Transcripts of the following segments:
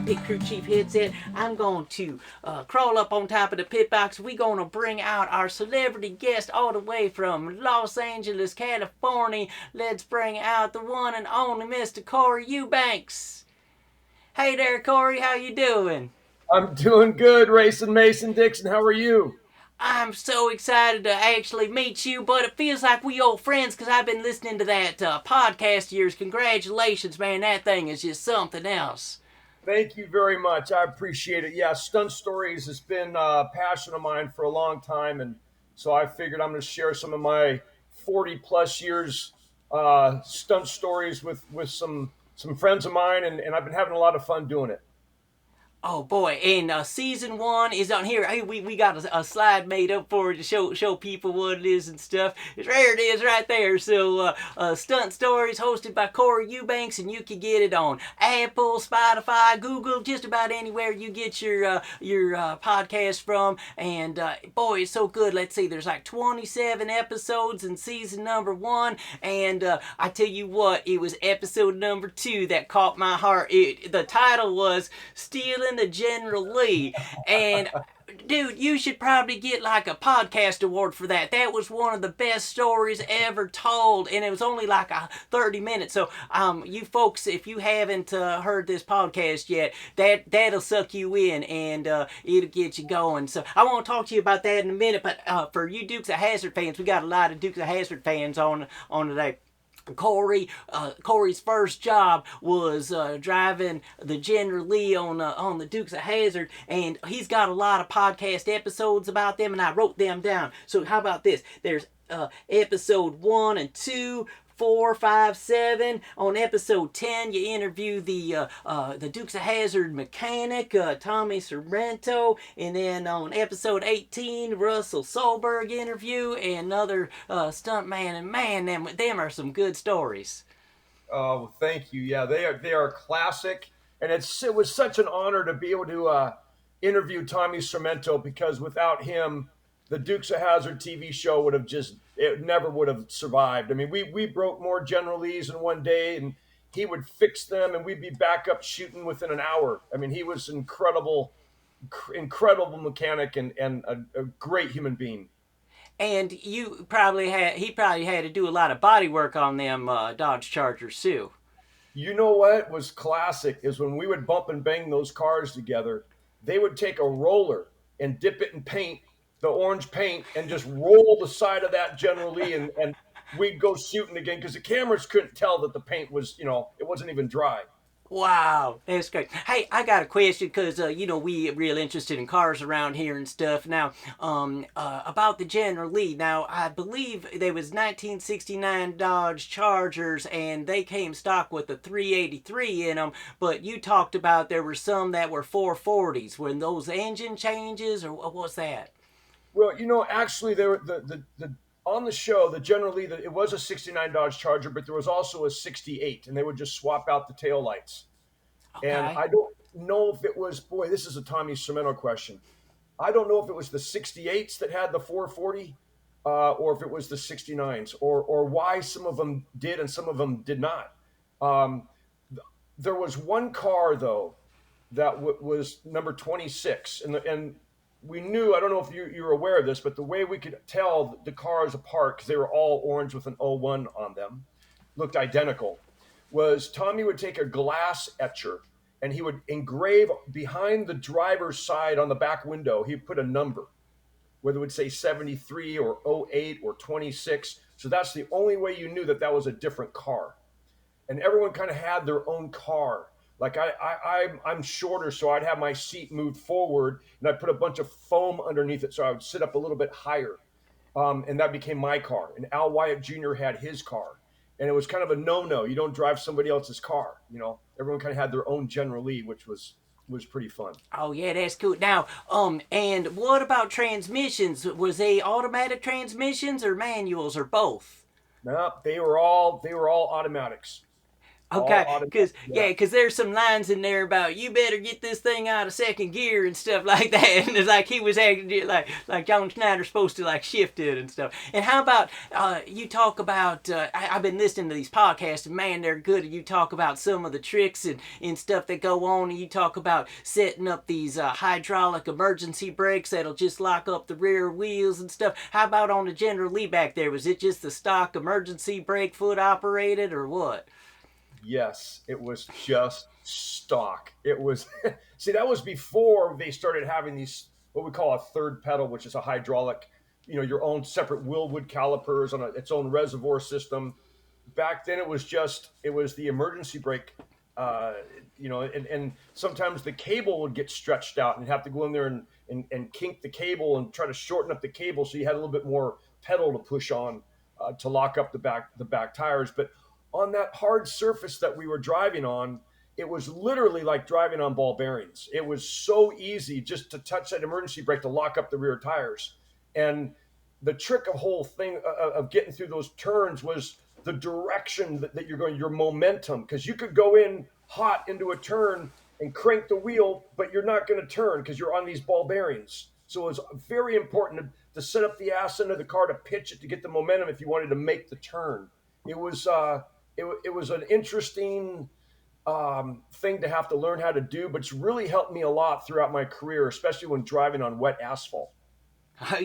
pit crew chief headset. I'm going to crawl up on top of the pit box. We're going to bring out our celebrity guest all the way from Los Angeles, California. Let's bring out the one and only Mr. Corey Eubanks. Hey there, Corey. How you doing? I'm doing good, Racing Mason Dixon. How are you? I'm so excited to actually meet you, but it feels like we old friends because I've been listening to that podcast of yours. Congratulations, man. That thing is just something else. Thank you very much. I appreciate it. Yeah, stunt stories has been a passion of mine for a long time, and so I figured I'm going to share some of my 40 plus years stunt stories with some friends of mine, and I've been having a lot of fun doing it. Oh boy! And season one is on here. Hey, we got a slide made up for it to show people what it is and stuff. There it is, right there. So stunt stories hosted by Corey Eubanks, and you can get it on Apple, Spotify, Google, just about anywhere you get your podcast from. And boy, it's so good. Let's see, there's like 27 episodes in season number one, and I tell you what, it was episode number two that caught my heart. The title was "Stealing the General Lee," and dude, you should probably get like a podcast award for that. That was one of the best stories ever told, and it was only like 30 minutes. So you folks, if you haven't heard this podcast yet, that'll suck you in, and it'll get you going. So I want to talk to you about that in a minute, but for you Dukes of Hazzard fans, we got a lot of Dukes of Hazzard fans on today. Corey's first job was driving the General Lee on the Dukes of Hazzard, and he's got a lot of podcast episodes about them, and I wrote them down. So how about this? There's episode 1 and 2, 4, 5, 7. On episode 10, you interview the Dukes of Hazzard mechanic, Tommy Sorrento, and then on episode 18, Russell Solberg interview, and another stuntman. And man, them are some good stories. Oh, thank you. Yeah, they are classic, and it was such an honor to be able to interview Tommy Sorrento because without him, the Dukes of Hazzard TV show would have just it never would have survived. I mean, we broke more General Lees in one day, and he would fix them, and we'd be back up shooting within an hour. I mean, he was incredible mechanic and a great human being. And he probably had to do a lot of body work on them Dodge Chargers too. You know what was classic is when we would bump and bang those cars together, they would take a roller and dip it in paint, the orange paint, and just roll the side of that General Lee, and we'd go shooting again because the cameras couldn't tell that the paint was, it wasn't even dry. Wow, that's great. Hey, I got a question because we real interested in cars around here and stuff. Now, about the General Lee. Now, I believe there was 1969 Dodge Chargers, and they came stock with a 383 in them. But you talked about there were some that were 440s. Were those engine changes, or what was that? Well, actually, there the on the show, the General Lee, it was a '69 Dodge Charger, but there was also a '68, and they would just swap out the tail lights. And Okay. I don't know if it was, boy, this is a Tommy Sorrento question. I don't know if it was the '68s that had the 440, or if it was the '69s, or why some of them did and some of them did not. Um, there was one car though that was number 26, and we knew, I don't know if you were aware of this, but the way we could tell the cars apart, because they were all orange with an O1 on them, looked identical, was Tommy would take a glass etcher and he would engrave behind the driver's side on the back window, he'd put a number, whether it would say 73 or '08 or 26. So that's the only way you knew that that was a different car. And everyone kind of had their own car. Like I'm shorter, so I'd have my seat moved forward, and I'd put a bunch of foam underneath it, so I would sit up a little bit higher, and that became my car. And Al Wyatt Jr. had his car, and it was kind of a no-no. You don't drive somebody else's car. Everyone kind of had their own General Lee, which was pretty fun. Oh yeah, that's cool. Now, and what about transmissions? Was they automatic transmissions or manuals or both? No, they were all automatics. all Okay, automatic. because Yeah. yeah, because there's some lines in there about you better get this thing out of second gear and stuff like that, and it's like he was acting like John Schneider's supposed to like shift it and stuff. And how about you talk about? I've been listening to these podcasts, and man, they're good. You talk about some of the tricks and stuff that go on, and you talk about setting up these hydraulic emergency brakes that'll just lock up the rear wheels and stuff. How about on the General Lee back there? Was it just the stock emergency brake foot operated or what? Yes, it was just stock. It was see that was before they started having these what we call a third pedal, which is a hydraulic, your own separate Willwood calipers on its own reservoir system. Back then, it was the emergency brake, uh, and sometimes the cable would get stretched out and you'd have to go in there and kink the cable and try to shorten up the cable so you had a little bit more pedal to push on to lock up the back tires. But on that hard surface that we were driving on, it was literally like driving on ball bearings. It was so easy just to touch that emergency brake to lock up the rear tires. And the trick of whole thing of getting through those turns was the direction that you're going, your momentum, because you could go in hot into a turn and crank the wheel, but you're not going to turn because you're on these ball bearings. So it's very important to set up the ass end of the car to pitch it to get the momentum if you wanted to make the turn. It was it was an interesting thing to have to learn how to do, but it's really helped me a lot throughout my career, especially when driving on wet asphalt.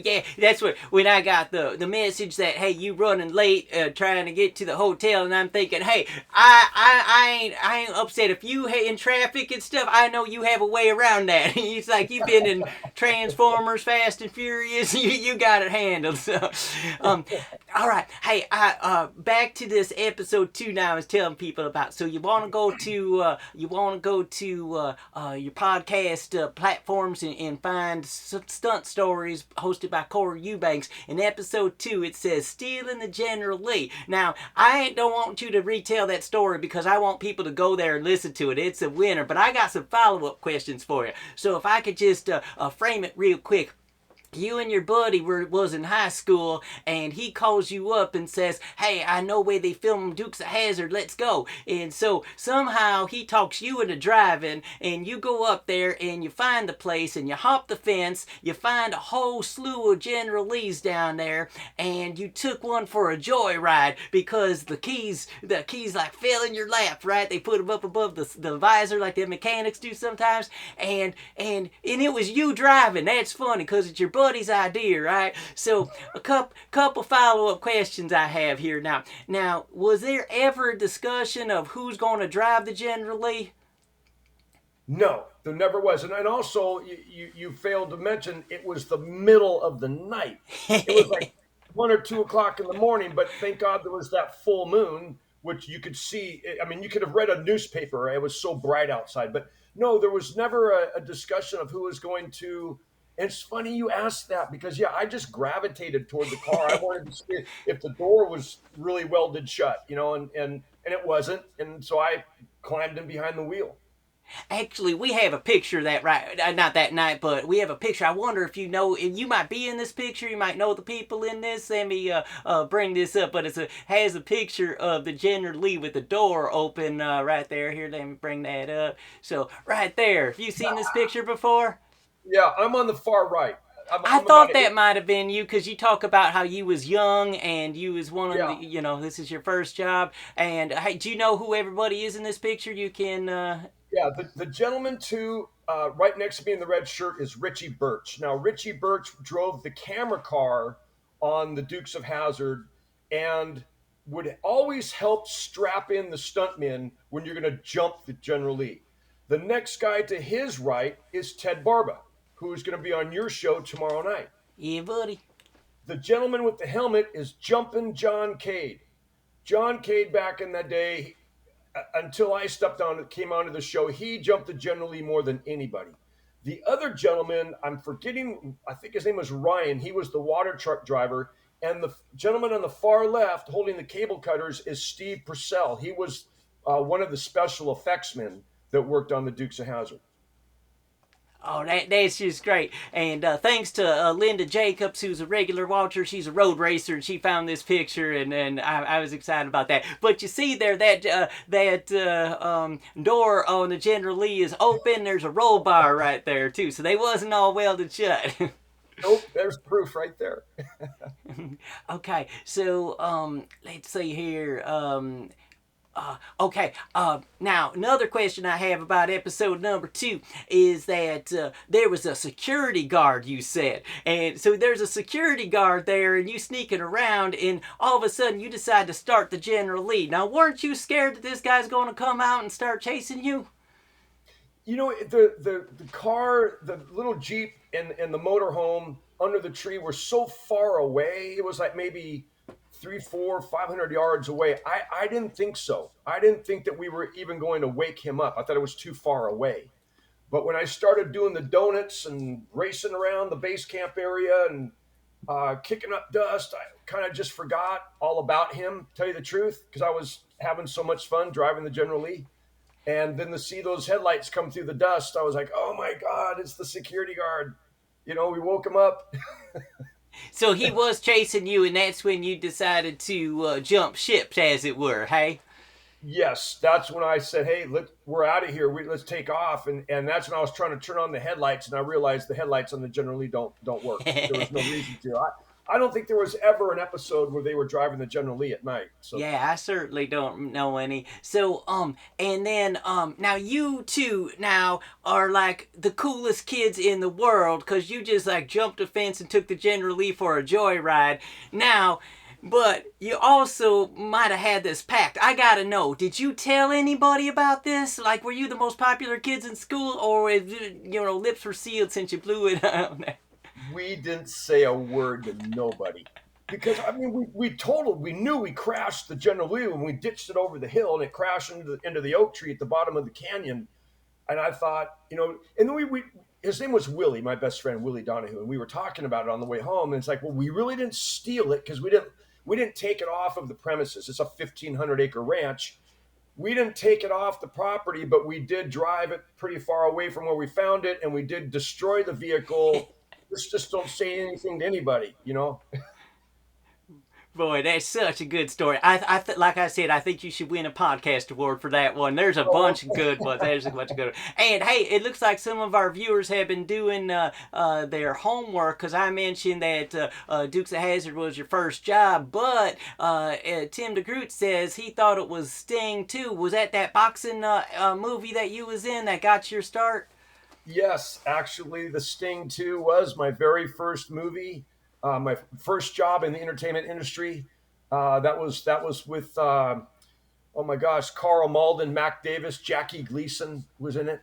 Yeah, that's what when I got the message that hey you running late trying to get to the hotel, and I'm thinking hey I ain't upset if you in traffic and stuff. I know you have a way around that. It's like you've been in Transformers, Fast and Furious. You got it handled. So, um, all right. Hey, I back to this episode 2 now. I was telling people about. So you want to go to your podcast platforms and find stunt stories hosted by Corey Eubanks. In episode 2, it says stealing the General Lee. Now, I don't want you to retell that story because I want people to go there and listen to it. It's a winner. But I got some follow-up questions for you. So if I could just frame it real quick. You and your buddy was in high school, and he calls you up and says, hey, I know where they film Dukes of Hazzard, let's go. And so somehow he talks you into driving, and you go up there and you find the place and you hop the fence, you find a whole slew of General Lees down there, and you took one for a joyride because the keys like fell in your lap, right? They put them up above the visor like the mechanics do sometimes, and it was you driving. That's funny because it's your buddy's idea, right? So a couple follow-up questions I have here now. Now, was there ever a discussion of who's going to drive the General Lee? No, there never was. And also, you failed to mention it was the middle of the night. It was like 1 or 2 o'clock in the morning, but thank God there was that full moon, which you could see. I mean, you could have read a newspaper. It was so bright outside. But no, there was never a discussion of who was going to. And it's funny you asked that because, yeah, I just gravitated toward the car. I wanted to see if the door was really welded shut, and it wasn't. And so I climbed in behind the wheel. Actually, we have a picture of that right, not that night, but we have a picture. I wonder if you know, if you might be in this picture, you might know the people in this. Let me bring this up, but has a picture of the General Lee with the door open right there. Here, let me bring that up. So right there, have you seen this picture before? Yeah, I'm on the far right. I'm, I I'm about thought an that eight. might have been you because you talk about how you was young and you was one of Yeah, the, this is your first job. And hey, do you know who everybody is in this picture? You can, yeah. The gentleman to right next to me in the red shirt is Richie Birch. Now, Richie Birch drove the camera car on the Dukes of Hazzard and would always help strap in the stuntmen when you're going to jump the General Lee. The next guy to his right is Ted Barba, who is going to be on your show tomorrow night. yeah, buddy. The gentleman with the helmet is Jumpin' John Cade. John Cade back in that day, until I stepped on it, came onto the show, he jumped the General Lee more than anybody. The other gentleman, I'm forgetting, I think his name was Ryan. He was the water truck driver. And the gentleman on the far left holding the cable cutters is Steve Purcell. He was one of the special effects men that worked on the Dukes of Hazzard. Oh, that's just great. And thanks to Linda Jacobs, who's a regular watcher. She's a road racer, and she found this picture, and I was excited about that. But you see there that door on the General Lee is open. There's a roll bar right there too, so they wasn't all welded shut. Nope, there's proof right there. Okay, so let's see here. Okay. Now another question I have about episode number 2 is that there was a security guard. You said, and so there's a security guard there, and you sneaking around, and all of a sudden you decide to start the General Lee. Now, weren't you scared that this guy's going to come out and start chasing you? You know, the car, the little Jeep, and the motorhome under the tree were so far away. It was like maybe 3, 4, 500 yards away. I didn't think so. I didn't think that we were even going to wake him up. I thought it was too far away. But when I started doing the donuts and racing around the base camp area and kicking up dust, I kind of just forgot all about him, tell you the truth, because I was having so much fun driving the General Lee. And then to see those headlights come through the dust, I was like, oh my God, it's the security guard. You know, we woke him up. So he was chasing you, and that's when you decided to jump ships, as it were. Hey. Yes, that's when I said, hey, we're out of here. Let's take off. And that's when I was trying to turn on the headlights, and I realized the headlights on the General Lee don't work. There was no reason to. I don't think there was ever an episode where they were driving the General Lee at night. So Yeah, I certainly don't know any. So, and then, now you two now are like the coolest kids in the world because you just like jumped a fence and took the General Lee for a joyride. Now, but you also might have had this pact. I gotta know, did you tell anybody about this? Like, were you the most popular kids in school, or, lips were sealed since you blew it out? we didn't say a word to nobody. Because I mean, we knew we crashed the General Lee when we ditched it over the hill and it crashed into the oak tree at the bottom of the canyon. And I thought, and then we his name was Willie, my best friend, Willie Donahue, and we were talking about it on the way home. And it's like, well, we really didn't steal it because we didn't take it off of the premises. It's a 1,500-acre ranch. We didn't take it off the property, but we did drive it pretty far away from where we found it, and we did destroy the vehicle. Just don't say anything to anybody. Boy, that's such a good story. Like I said, I think you should win a podcast award for that one. There's a Oh, bunch of good ones. There's a bunch of good ones. And hey, it looks like some of our viewers have been doing their homework because I mentioned that Dukes of Hazzard was your first job, but Tim DeGroot says he thought it was Sting too. Was that boxing movie that you was in that got your start? yes, actually, The Sting 2 was my very first movie, my first job in the entertainment industry. That was with oh my gosh, Carl Malden, Mac Davis, Jackie Gleason was in it.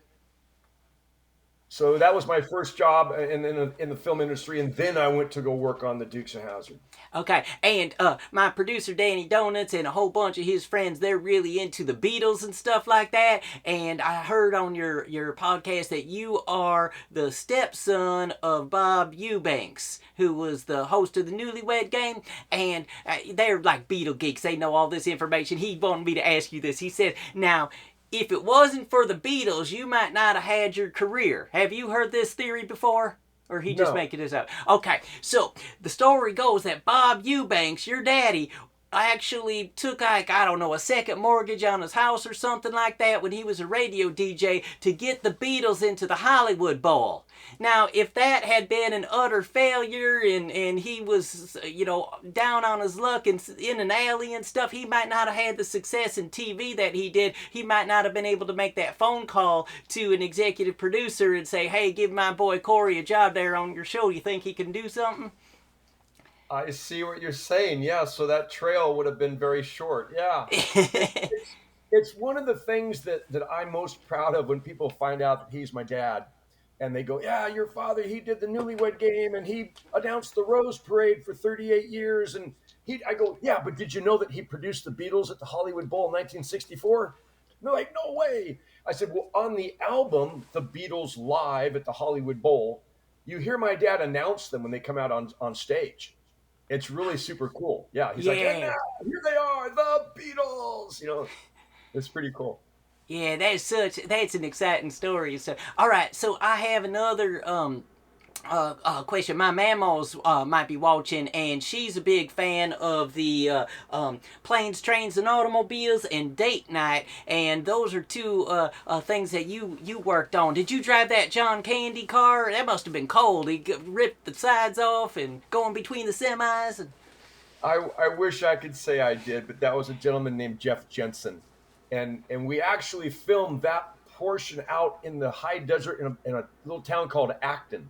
So that was my first job in the film industry, and then I went to go work on the Dukes of Hazzard. Okay, and my producer Danny Donuts and a whole bunch of his friends, they're really into the Beatles and stuff like that. And I heard on your podcast that you are the stepson of Bob Eubanks, who was the host of the Newlywed Game. And they're like Beatle geeks; they know all this information. He wanted me to ask you this. He said, "Now, if it wasn't for the Beatles, you might not have had your career." Have you heard this theory before? Or he just No, making this up? Okay, so the story goes that Bob Eubanks, your daddy, actually took like, I don't know, a second mortgage on his house or something like that when he was a radio DJ to get the Beatles into the Hollywood Bowl. Now, if that had been an utter failure and he was, down on his luck and in an alley and stuff, he might not have had the success in TV that he did. He might not have been able to make that phone call to an executive producer and say, hey, give my boy Corey a job there on your show. You think he can do something? I see what you're saying. Yeah, so that trail would have been very short. Yeah, it's one of the things that I'm most proud of when people find out that he's my dad, and they go, "Yeah, your father, he did the Newlywed Game, and he announced the Rose Parade for 38 years." And I go, "Yeah, but did you know that he produced the Beatles at the Hollywood Bowl in 1964?" And they're like, "No way." I said, "Well, on the album, The Beatles Live at the Hollywood Bowl, you hear my dad announce them when they come out on stage. It's really super cool." Yeah, he's like, "And Yeah. now here they are, the Beatles." It's pretty cool. Yeah, that's an exciting story. So, all right, so I have another question. My mamma's might be watching, and she's a big fan of the planes, trains, and automobiles, and date night. And those are two things that you worked on. Did you drive that John Candy car? That must have been cold. He ripped the sides off and going between the semis. And I wish I could say I did, but that was a gentleman named Jeff Jensen, and we actually filmed that portion out in the high desert in a little town called Acton,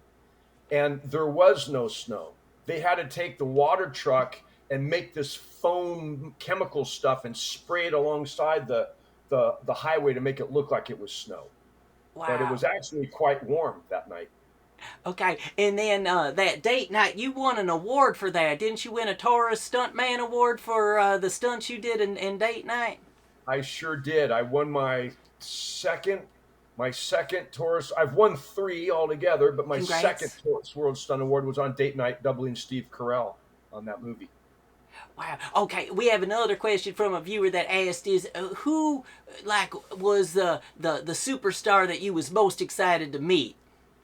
and there was no snow. They had to take the water truck and make this foam chemical stuff and spray it alongside the highway to make it look like it was snow. But it wow. was actually quite warm that night. Okay, and then that date night, you won an award for that, didn't you? Win a Taurus Stuntman award for the stunts you did in date night. I sure did. I won my second Taurus. I've won three altogether, but my second Congrats. Taurus World Stunt Award was on date night, doubling Steve Carell on that movie. Wow. Okay, we have another question from a viewer that asked: Is who like was the superstar that you was most excited to meet?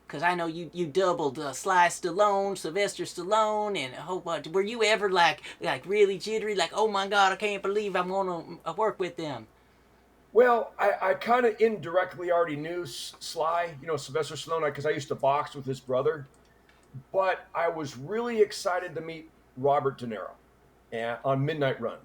Because I know you doubled Sly Stallone, Sylvester Stallone, and a whole bunch. Were you ever like really jittery? Like, oh my God, I can't believe I'm gonna work with them. Well, I kind of indirectly already knew Sly, Sylvester Stallone, because I used to box with his brother. But I was really excited to meet Robert De Niro on Midnight Run.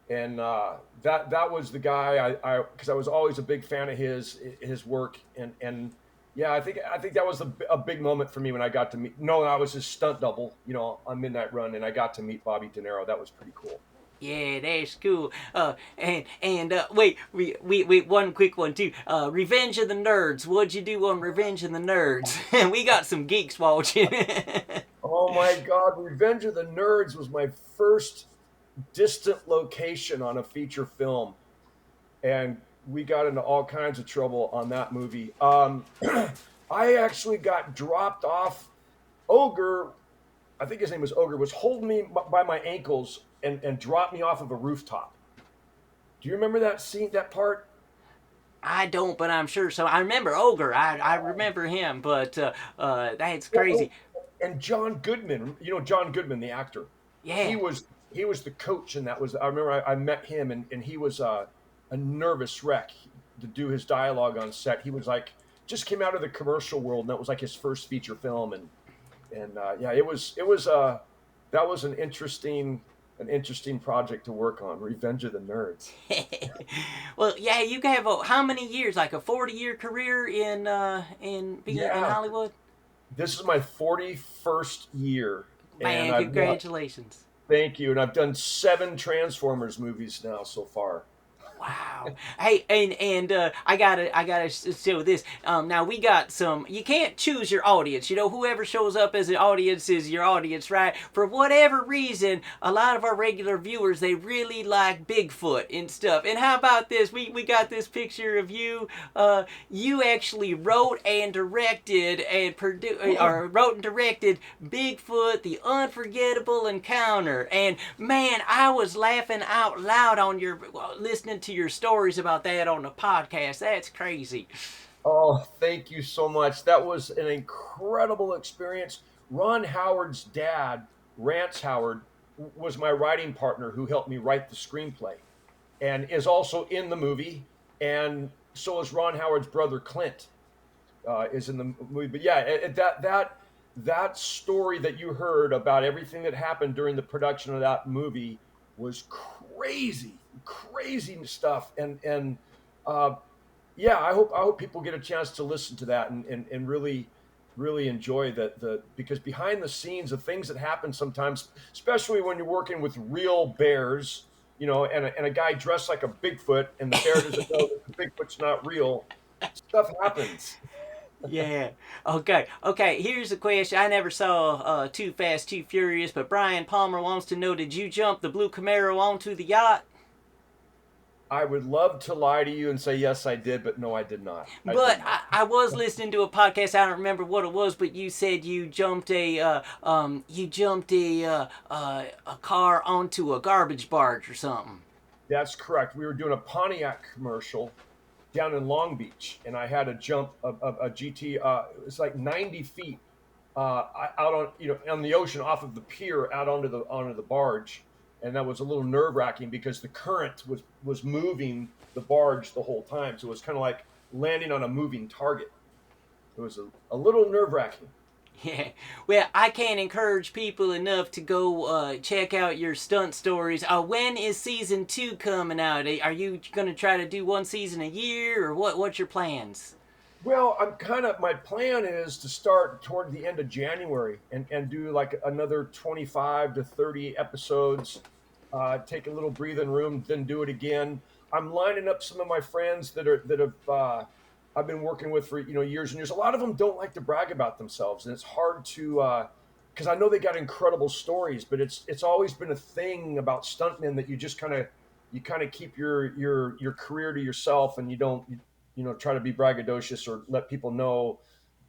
And that was the guy because I was always a big fan of his work, and yeah, I think that was a big moment for me when I got to meet. No, I was his stunt double, on Midnight Run, and I got to meet Bobby De Niro. That was pretty cool. Yeah, that's cool. And wait, we one quick one too. Revenge of the Nerds. What'd you do on Revenge of the Nerds? We got some geeks watching. Oh my God, Revenge of the Nerds was my first distant location on a feature film, and we got into all kinds of trouble on that movie. I actually got dropped off. Ogre, I think his name was Ogre, was holding me by my ankles and dropped me off of a rooftop. Do you remember that scene, that part? I don't, but I'm sure. So I remember Ogre. I remember him, but that's Oh, crazy. oh, and John Goodman, John Goodman, the actor. He Yeah. was he was the coach, and that was I remember I met him, and he was a nervous wreck to do his dialogue on set. He was like just came out of the commercial world, and that was like his first feature film, and yeah, it was that was an interesting project to work on, Revenge of the Nerds. Well, yeah, you have how many years? Like a 40-year career in being in Yeah, Hollywood. this is my 41st year, and Man, congratulations. thank you, and I've done 7 Transformers movies now so far. Wow. Hey, and I gotta show this. Now we got some. You can't choose your audience. Whoever shows up as an audience is your audience, right? For whatever reason, a lot of our regular viewers they really like Bigfoot and stuff. And how about this? We got this picture of you. You actually wrote and directed and or wrote and directed Bigfoot: The Unforgettable Encounter. And man, I was laughing out loud on your listening to your stories about that on the podcast. That's crazy. Oh, thank you so much. That was an incredible experience. Ron Howard's dad, Rance Howard, was my writing partner who helped me write the screenplay and is also in the movie. And so is Ron Howard's brother, Clint, is in the movie. But yeah, that story that you heard about everything that happened during the production of that movie was crazy, crazy stuff. And uh, yeah, I hope people get a chance to listen to that and really enjoy the because behind the scenes the things that happen sometimes, especially when you're working with real bears, and a guy dressed like a Bigfoot, and the bear doesn't know that the Bigfoot's not real. Stuff happens. Yeah. Okay. Okay. Here's a question. I never saw Too Fast, Too Furious, but Brian Palmer wants to know: Did you jump the blue Camaro onto the yacht? I would love to lie to you and say yes, I did, but no, I did not. I did But not. I was listening to a podcast. I don't remember what it was, but you said you jumped a car onto a garbage barge or something. That's correct. We were doing a Pontiac commercial, down in Long Beach, and I had to jump a GT. It was like 90 feet out on on the ocean off of the pier out onto the barge, and that was a little nerve wracking because the current was moving the barge the whole time, so it was kind of like landing on a moving target. It was a little nerve wracking. Yeah, well, I can't encourage people enough to go check out your stunt stories. When is season 2 coming out? Are you going to try to do one season a year, or what's your plans? Well, my plan is to start toward the end of January and do like another 25 to 30 episodes, take a little breathing room, then do it again. I'm lining up some of my friends that have I've been working with for years and years. A lot of them don't like to brag about themselves, and it's hard to because I know they got incredible stories, but it's always been a thing about stuntmen that you kind of keep your career to yourself, and you don't try to be braggadocious or let people know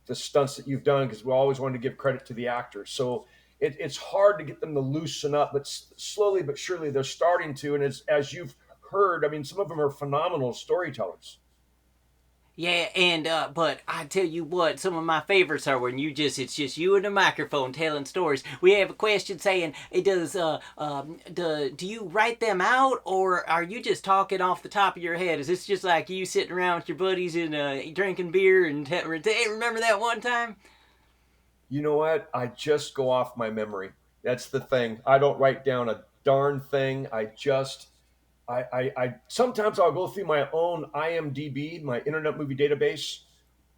the stunts that you've done, because we always wanted to give credit to the actors. So it's hard to get them to loosen up, but slowly but surely they're starting to. And as you've heard, I mean, some of them are phenomenal storytellers. Yeah, and but I tell you what, some of my favorites are when it's just you and the microphone telling stories. We have a question saying, "It do you write them out, or are you just talking off the top of your head? Is this just like you sitting around with your buddies and drinking beer and hey, remember that one time?" You know what? I just go off my memory. That's the thing. I don't write down a darn thing. I sometimes I'll go through my own IMDb, my Internet Movie Database,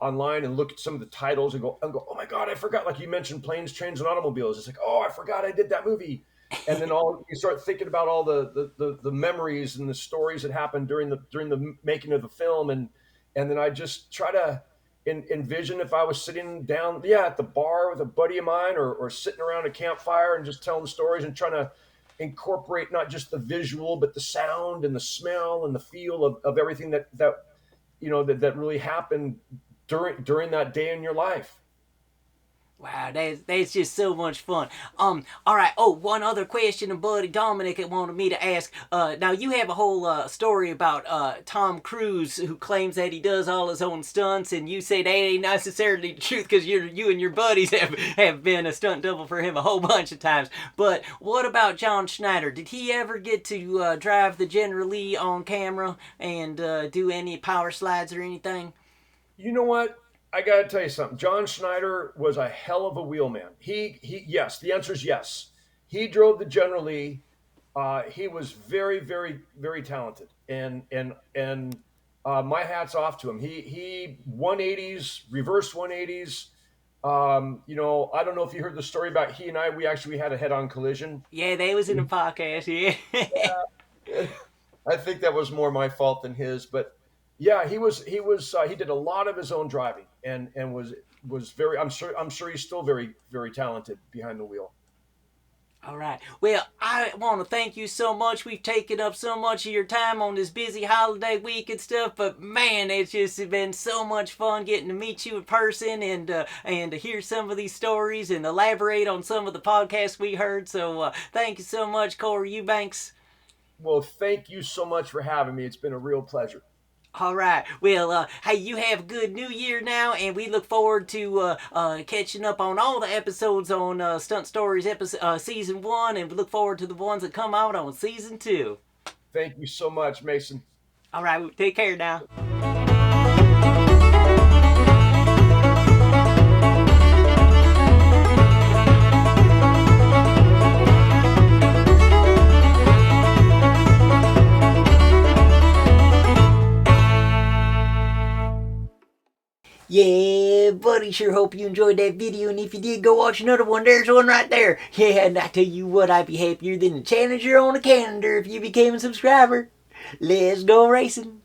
online, and look at some of the titles and go, oh my God, I forgot. Like you mentioned, Planes, Trains, and Automobiles. It's like, oh, I forgot I did that movie. And then you start thinking about all the memories and the stories that happened during the making of the film, and then I just try to envision if I was sitting down, at the bar with a buddy of mine, or sitting around a campfire and just telling stories and trying to incorporate not just the visual but the sound and the smell and the feel of everything that really happened during that day in your life. Wow, that's just so much fun. All right. Oh, one other question, buddy Dominic wanted me to ask. Now you have a whole story about Tom Cruise, who claims that he does all his own stunts, and you say that ain't necessarily the truth because you and your buddies have been a stunt double for him a whole bunch of times. But what about John Schneider? Did he ever get to drive the General Lee on camera and do any power slides or anything? You know what? I got to tell you something. John Schneider was a hell of a wheelman. Yes, the answer is yes. He drove the General Lee. He was very, very, very talented, and my hat's off to him. He 180s, reverse 180s. I don't know if you heard the story about he and I. We had a head-on collision. Yeah, they was in the podcast. Yeah. I think that was more my fault than his, but yeah, he did a lot of his own driving and was very. I'm sure he's still very, very talented behind the wheel. All right. Well, I want to thank you so much. We've taken up so much of your time on this busy holiday week and stuff, but man, it's just been so much fun getting to meet you in person and to hear some of these stories and elaborate on some of the podcasts we heard. So thank you so much, Corey Eubanks. Well, thank you so much for having me. It's been a real pleasure. All right. Well, hey, you have a good New Year now, and we look forward to catching up on all the episodes on Stunt Stories Season 1, and we look forward to the ones that come out on Season 2. Thank you so much, Mason. All right. Take care now. Yeah, buddy, sure hope you enjoyed that video, and if you did, go watch another one. There's one right there. Yeah, and I tell you what, I'd be happier than a Challenger on a calendar if you became a subscriber. Let's go racing.